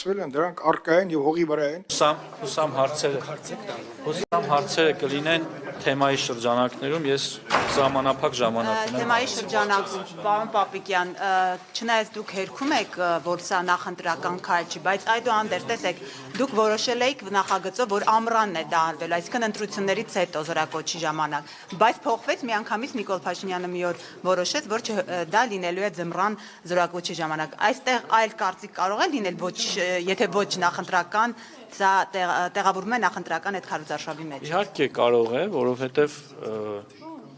ստացվել են, դրանք առկա են եւ հողի վրա են։ Հուսամ հարցերը կլինեն թեմայի շրջանակներում, ես ժամանակ ունեմ։ Թեմայի շրջանակում, պարոն Պապիկյան, չնայած դուք հերքում եք, որ սա նախընտրական քայլ չի, բայց այդուհանդերձ տեսեք, դուք որոշել եք նախագծով, որ ամռանն է դա արվելու, այսինքն ընտրություններից հետո զորակոչի ժամանակ, բայց փոխվեց միանգամից Նիկոլ Փաշինյանը մի օր որոշեց, որ դա լինելու է ձմռան զորակոչի ժամանակ։ Այստեղ այլ կարծիք կարող է լինել, եթե ոչ նախընտրական, սա տեղավորվում է նախընտրական այդ քարոզարշավի մեջ։ Իհարկե կարող է, որովհետև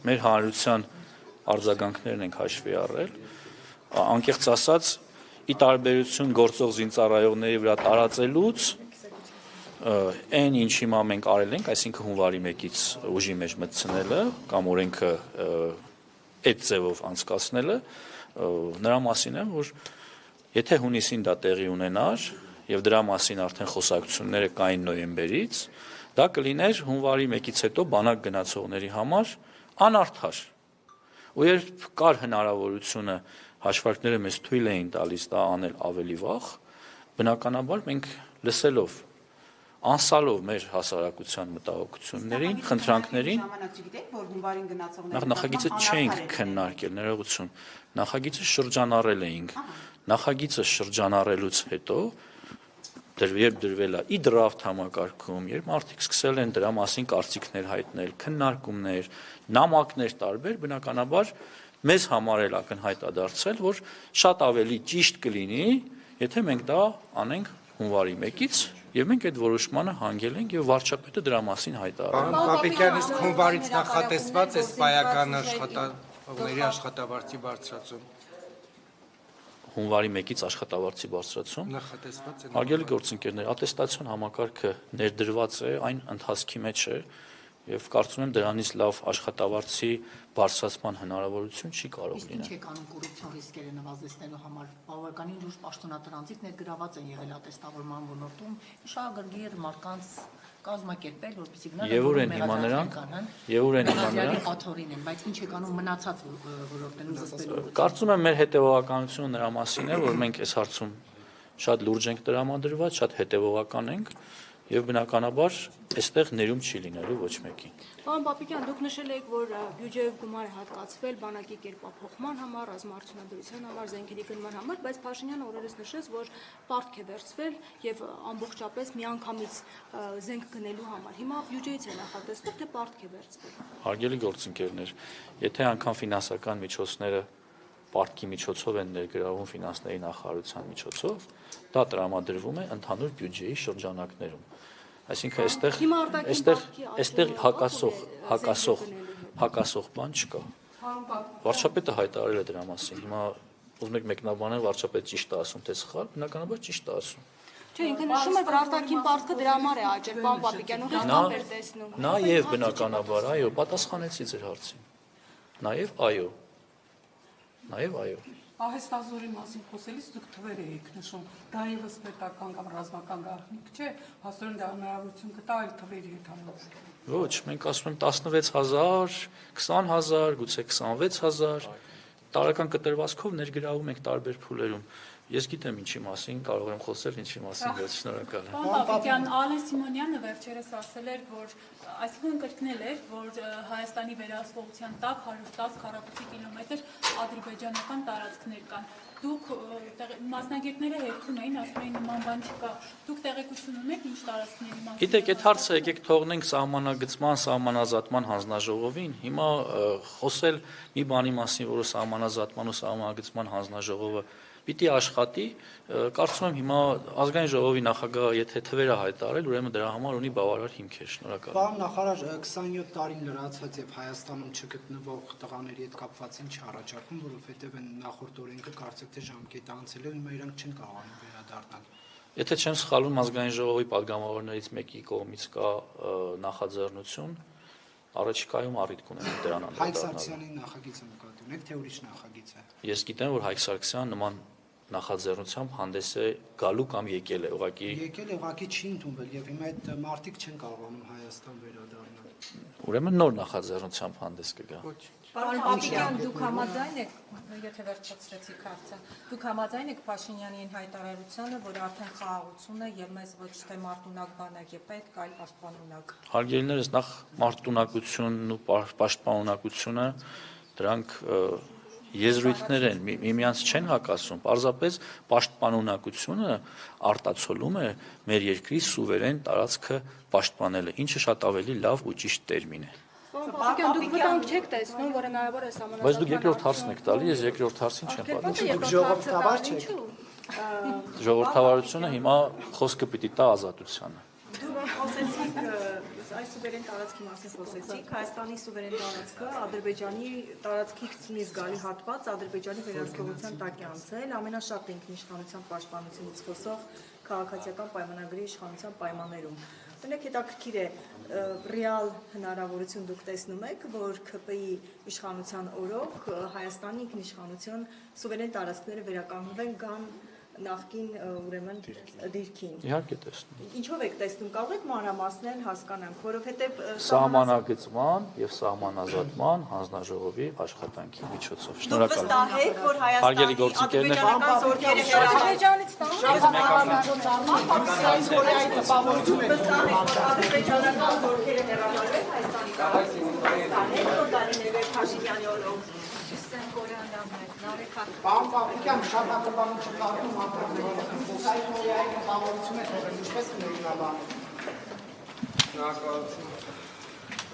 մեր հանրության արձագանքներն ենք հաշվի առել, անկեղծ ասած, ի տարբերություն գործող զինծառայողների վրա տարածելուց, այն ինչ հիմա մենք արել ենք, այսինքն հունվարի 1-ից ուժի մեջ մտցնելը կամ օրենքը այդ ձևով անցկացնելը, նրա մասին է, որ եթե հունիսին դա տեղի ունենար, եւ դրա մասին արդեն խոսակցությունները կային նոյեմբերից, դա կլիներ հունվարի 1-ից հետո բանակ գնացողների համար անարդար։ Ու երբ կար հնարավորությունը հաշվարկները մեզ թույլ էին տալիս դա անել ավելի վաղ, բնականաբար մենք լսելով, անսալով մեր հասարակության մտահոգություններին, խնդրանքներին, նախագիծը չենք քննարկել, ներողություն, նախագիծը շրջանառել էինք, նախագիծը շրջանառելուց հետո երբ դրվել է ի դրաֆտ համակարգում, երբ մարդիկ սկսել են դրա մասին կարծիքներ հայտնել, քննարկումներ, նամակներ տարբեր, բնականաբար մեզ համար էլ ակնհայտ է դարձել, որ շատ ավելի ճիշտ կլինի, եթե մենք դա անենք հունվարի 1-ից, եւ մենք այդ որոշմանը հանգել ենք եւ վարչապետը դրա մասին հայտարարել։ Պարոն Պապիկյան, իսկ հունվարից նախատեսված է սպայական աշխատողների աշխատավարձի բարձրացում։ Հունվարի 1-ից աշխատավարձի բարձրացում։ Նախատեսված է։ Հարգելի գործընկերներ, ատեստացիոն համակարգը ներդրված է, այն ընթացքի մեջ է եւ կարծում եմ դրանից լավ աշխատավարձի բարձրացման հնարավորություն չի կարող լինել։ Ինչ է կանում կոռուպցիոն ռիսկերը նվազեցնելու համար, բավականին լուրջ պաշտոնատրանցիկ ներգրաված են եղել ատեստավորման ոլորտում, շահագրգիռ մարդկանց կազմակերպել, որպեսզի գնան աթորին են, բայց ինչ է կանում մնացած ոլորտներում զսպելու։ Կարծում եմ մեր հետևողականությունը նրա մասին է, որ մենք այս հարցում շատ լուրջ ենք տրամադրված, շատ հետևողական ենք եւ բնականաբար այստեղ ներում չի լինելու ոչ մեկին։ Պարոն Պապիկյան, դուք նշել եք, որ բյուջեով գումար է հատկացվել բանակի կերպափոխման համար, ռազմարտունադրության համար, զենքերի գնման համար, բայց Փաշինյանը օրերս նշեց, որ պարտք է վերցվել եւ ամբողջապես միանգամից զենք գնելու համար։ Հիմա բյուջեից է նախատեսվում, թե պարտք է վերցվել։ Հարգելի գործընկերներ, եթե անգամ ֆինանսական միջոցները պարտքի միջոցով են ներգրավում ֆինանսների նախարարության միջոցով, դա տրամադրվում է ընդհանուր բյուջեի շրջանակներում։ Այսինքն այստեղ հակասող բան չկա։ Վարչապետը հայտարարել է դրա մասին։ Հիմա ուզում եք մեկնաբանել վարչապետը ճիշտ է ասում, թե սխալ, բնականաբար ճիշտ է ասում։ Չէ, ինքը նշում է, որ արտաքին պարտքը դրա համար է աճել, պարոն Պապիկյան, ու հստակ էր տեսնում։ Նաեւ բնականաբար, այո, պատասխանեցի ձեր հարցին։ Նաեւ այո։ Ահեստազորի մասին խոսելիս դուք թվեր եք նշում, դա եւս պետական կամ ռազմական գաղտնիք չէ, հաստորեն դա հնարավորություն կտա այլ թվերի հետ համեմատել։ Ոչ, մենք ասում ենք 16000, 20000, գուցե 26000 տարեկան կտրվածքով ներգրավում ենք տարբեր փուլերում։ Ես գիտեմ ինչի մասին, կարող եմ խոսել ինչի մասին, ոչ շնորհակալ եմ։ Պարոն Պապիկյան, Ալեն Սիմոնյանը վերջերս ասել էր, որ այսինքն կրկնել էր, որ Հայաստանի վերահսկողության տակ 110 քառակուսի կիլոմետր ադրբեջանական տարածքներ կան։ Դուք մասնագետները հետքում էին, ասում էին նման բան չկա։ Դուք տեղեկություն ունեք ինչ տարածքների մասին։ Գիտեք, այդ հարցը եկեք թողնենք սահմանագծման, սահմանազատման հանձնաժողովին։ Հիմա խոսել մի բանի մասին, որը սահմանազատման ու սահմանագծման հանձնաժողովը պիտի աշխատի, կարծում եմ հիմա ազգային ժողովի նախագահը եթե թվերը հայտարարել, ուրեմն դրա համար ունի բավարար հիմքեր, շնորհակալ եմ։ Պարոն նախարար, 27 տարին լրացած եւ Հայաստանում չգտնվող տղաների հետ կապված ինչ առաջարկում, որովհետեւ այն նախորդ օրենքը կարծեք թե ժամկետը անցել է, հիմա իրանք չեն կարողանում վերադառնալ։ Եթե չեմ սխալվում, ազգային ժողովի падգամավորներից մեկի կողմից կա նախաձեռնություն, առաջիկայում առիթ կունենա դրան անդրադառնալ։ Հայկ Սարգսյանի նախագիծը նկատի ունեք, թե ուրիշ նախագիծ է։ Ես գիտեմ, որ Հայկ Սարգսյանը նման նախաձեռնությամբ հանդես է գալու կամ եկել է, ուղղակի չի ընդունվել եւ հիմա այդ մարդիկ չեն կարողանում Հայաստան վերադառնալ։ ուրեմն նոր նախաձեռնությամբ հանդես կգա։ Պարոն Պապիկյան, դուք համաձայն եք, եթե վերջացրեցիք հարցը, դուք համաձայն եք Փաշինյանի այն հայտարարությանը, որ արդեն խաղաղություն է եւ մեզ ոչ թե մարտունակ բանակ է պետք, այլ պաշտպանունակ։ Հարգելիներս, նախ մարտունակությունն ու պաշտպանունակությունը դրանք եզրույթներ են, միմյանց չեն հակասում, պարզապես պաշտպանունակությունը արտացոլում է մեր երկրի սուվերեն տարածքը պաշտպանելը, ինչը շատ ավելի լավ ու ճիշտ տերմին է։ Պապիկյան, դուք վտանգ չեք տեսնում, որ հնարավոր է սահմանադրական։ Բայց դուք երկրորդ հարցն եք տալի, ես երկրորդ հարցին չեմ պատասխանում։ Դուք ժողովրդավար չեք։ Ժողովրդավարությունը հիմա խոսքը պիտի տա ազատությանը։ Դուք խոսեցիք այս սուվերեն տարածքի մասին խոսեցիք, Հայաստանի սուվերեն տարածքը Ադրբեջանի տարածքից մի զգալի հատված Ադրբեջանի վերահսկողության տակ է անցել, ամենաշատ ինքնիշխանության պաշտպանությունից խոսող քաղաքացիական պայմանագրի իշխանության պայմաններում։ Տնեք հետաքրքիր է, ռեալ հնարավորություն դուք տեսնում եք, որ ՔՊ-ի իշխանության օրոք Հայաստանի ինքնիշխանության սուվերեն տարածքները վերականգնվեն կան նախկին ուրեմն դիրքին։ Իհարկե տեսնում։ Ինչով եք տեսնում, կարող եք մանրամասնել հասկանանք, որովհետև Սահմանագծման եւ սահմանազատման հանձնաժողովի աշխատանքի միջոցով։ Շնորհակալ եմ։ վստահ եք, որ Հարգելի Հայաստանի գործիքներ, ադրբեջանական զորքերը Ադրբեջանից ադրբեջանական զորքերը հեռավորել Հայաստանի տարածքից, որ դալիներ Փաշինյանի օրոք Պարոն Պապիկյան, շատ հակաբանում չկարդում հանդիպում, խոսային կապավորությունը ինչպես կներկայացնի։ Շնորհակալություն։